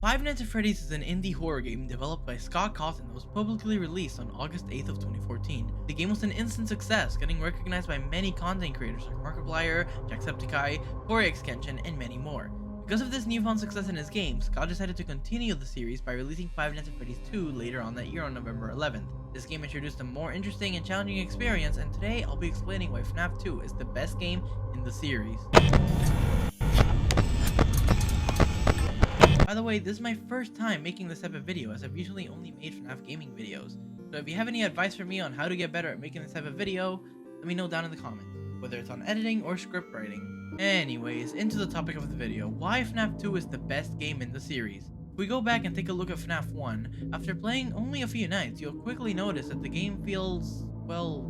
Five Nights at Freddy's is an indie horror game developed by Scott Cawthon that was publicly released on August 8th of 2014. The game was an instant success, getting recognized by many content creators like Markiplier, Jacksepticeye, Kenshin, and many more. Because of this newfound success in his game, Scott decided to continue the series by releasing Five Nights at Freddy's 2 later on that year on November 11th. This game introduced a more interesting and challenging experience, and today I'll be explaining why FNAF 2 is the best game in the series. By the way, this is my first time making this type of video, as I've usually only made FNAF gaming videos. So if you have any advice for me on how to get better at making this type of video, let me know down in the comments, whether it's on editing or script writing. Anyways, into the topic of the video, why FNAF 2 is the best game in the series. If we go back and take a look at FNAF 1, after playing only a few nights, you'll quickly notice that the game feels, well,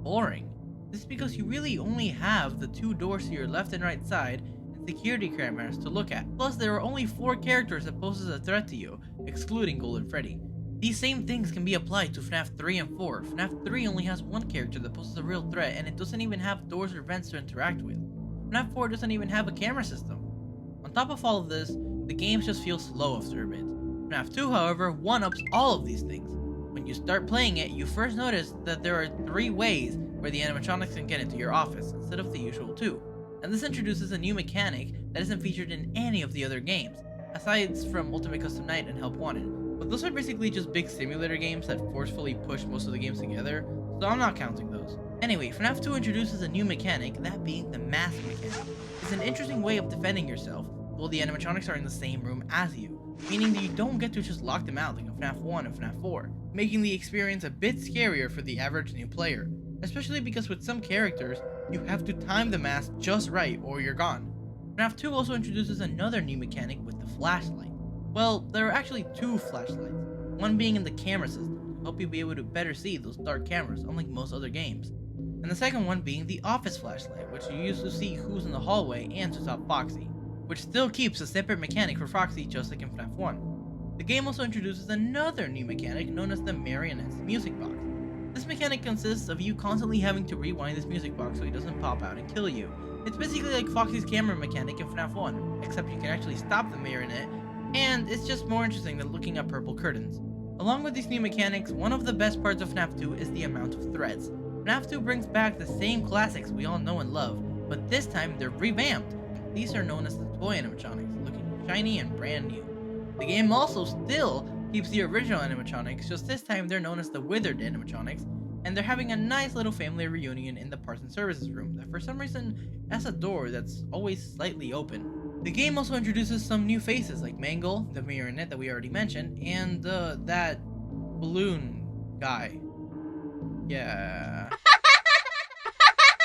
boring. This is because you really only have the two doors to your left and right side, security cameras to look at. Plus, there are only 4 characters that poses a threat to you, excluding Golden Freddy. These same things can be applied to FNAF 3 and 4. FNAF 3 only has 1 character that poses a real threat, and it doesn't even have doors or vents to interact with. FNAF 4 doesn't even have a camera system. On top of all of this, the game just feels slow after a bit. FNAF 2, however, one-ups all of these things. When you start playing it, you first notice that there are 3 ways where the animatronics can get into your office, instead of the usual 2. And this introduces a new mechanic that isn't featured in any of the other games, aside from Ultimate Custom Night and Help Wanted. But those are basically just big simulator games that forcefully push most of the games together, so I'm not counting those. Anyway, FNAF 2 introduces a new mechanic, that being the mask mechanic. It's an interesting way of defending yourself, while the animatronics are in the same room as you, meaning that you don't get to just lock them out like in FNAF 1 and FNAF 4, making the experience a bit scarier for the average new player, especially because with some characters, you have to time the mask just right or you're gone. FNAF 2 also introduces another new mechanic with the flashlight. Well, there are actually 2 flashlights, one being in the camera system to help you be able to better see those dark cameras unlike most other games, and the second one being the office flashlight, which you use to see who's in the hallway and to stop Foxy, which still keeps a separate mechanic for Foxy just like in FNAF 1. The game also introduces another new mechanic known as the Marionette's Music Box. This mechanic consists of you constantly having to rewind this music box so he doesn't pop out and kill you. It's basically like Foxy's camera mechanic in FNAF 1, except you can actually stop the marionette, and it's just more interesting than looking at purple curtains. Along with these new mechanics, one of the best parts of FNAF 2 is the amount of threats. FNAF 2 brings back the same classics we all know and love, but this time they're revamped. These are known as the toy animatronics, looking shiny and brand new. The game also still keeps the original animatronics, just this time they're known as the withered animatronics, and they're having a nice little family reunion in the parts and services room that for some reason has a door that's always slightly open. The game also introduces some new faces like Mangle, the marionette that we already mentioned, and that balloon guy. Yeah.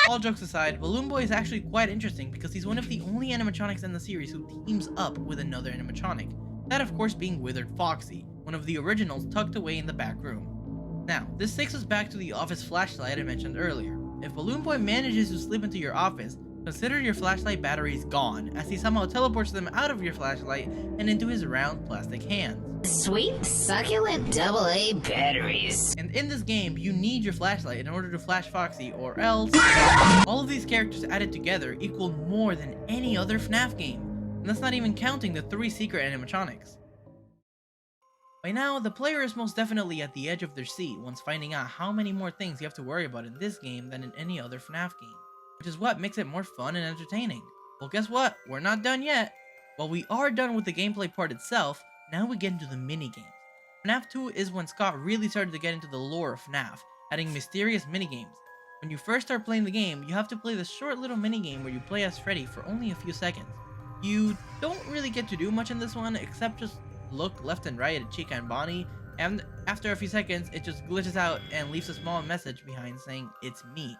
All jokes aside, Balloon Boy is actually quite interesting because he's one of the only animatronics in the series who teams up with another animatronic. That of course being Withered Foxy, one of the originals tucked away in the back room. Now, this takes us back to the office flashlight I mentioned earlier. If Balloon Boy manages to slip into your office, consider your flashlight batteries gone, as he somehow teleports them out of your flashlight and into his round plastic hands. Sweet, succulent AA batteries. And in this game, you need your flashlight in order to flash Foxy, or else all of these characters added together equal more than any other FNAF game. And that's not even counting the 3 secret animatronics. By now, the player is most definitely at the edge of their seat once finding out how many more things you have to worry about in this game than in any other FNAF game, which is what makes it more fun and entertaining. Well, guess what? We're not done yet. While we are done with the gameplay part itself, now we get into the minigames. FNAF 2 is when Scott really started to get into the lore of FNAF, adding mysterious minigames. When you first start playing the game, you have to play this short little minigame where you play as Freddy for only a few seconds. You don't really get to do much in this one, except just look left and right at Chica and Bonnie, and after a few seconds, it just glitches out and leaves a small message behind saying, "It's me."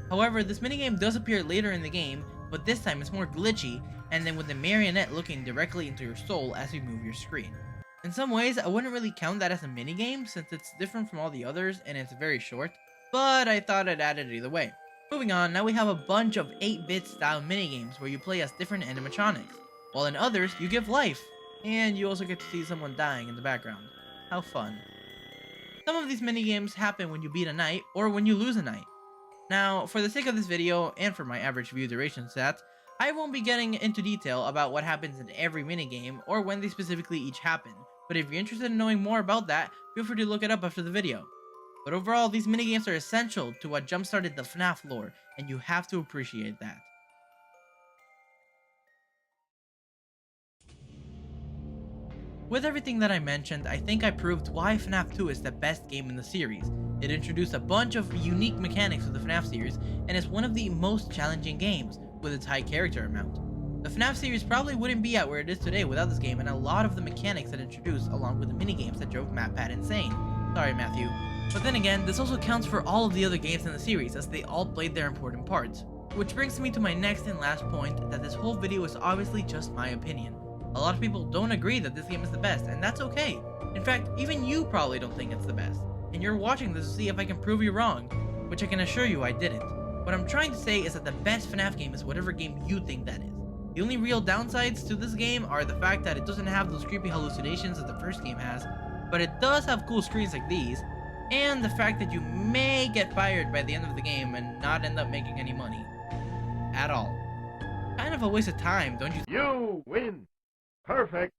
However, this minigame does appear later in the game, but this time it's more glitchy, and then with the marionette looking directly into your soul as you move your screen. In some ways, I wouldn't really count that as a minigame since it's different from all the others and it's very short, but I thought I'd add it either way. Moving on, now we have a bunch of 8-bit style minigames where you play as different animatronics, while in others, you give life, and you also get to see someone dying in the background. How fun. Some of these minigames happen when you beat a night, or when you lose a night. Now, for the sake of this video, and for my average view duration stats, I won't be getting into detail about what happens in every minigame or when they specifically each happen, but if you're interested in knowing more about that, feel free to look it up after the video. But overall, these minigames are essential to what jump-started the FNAF lore, and you have to appreciate that. With everything that I mentioned, I think I proved why FNAF 2 is the best game in the series. It introduced a bunch of unique mechanics to the FNAF series, and is one of the most challenging games, with its high character amount. The FNAF series probably wouldn't be at where it is today without this game and a lot of the mechanics it introduced along with the minigames that drove MatPat insane. Sorry Matthew. But then again, this also counts for all of the other games in the series as they all played their important parts. Which brings me to my next and last point, that this whole video is obviously just my opinion. A lot of people don't agree that this game is the best, and that's okay. In fact, even you probably don't think it's the best, and you're watching this to see if I can prove you wrong, which I can assure you I didn't. What I'm trying to say is that the best FNAF game is whatever game you think that is. The only real downsides to this game are the fact that it doesn't have those creepy hallucinations that the first game has, but it does have cool screens like these, and the fact that you may get fired by the end of the game and not end up making any money. At all. Kind of a waste of time, don't you think? You win. Perfect.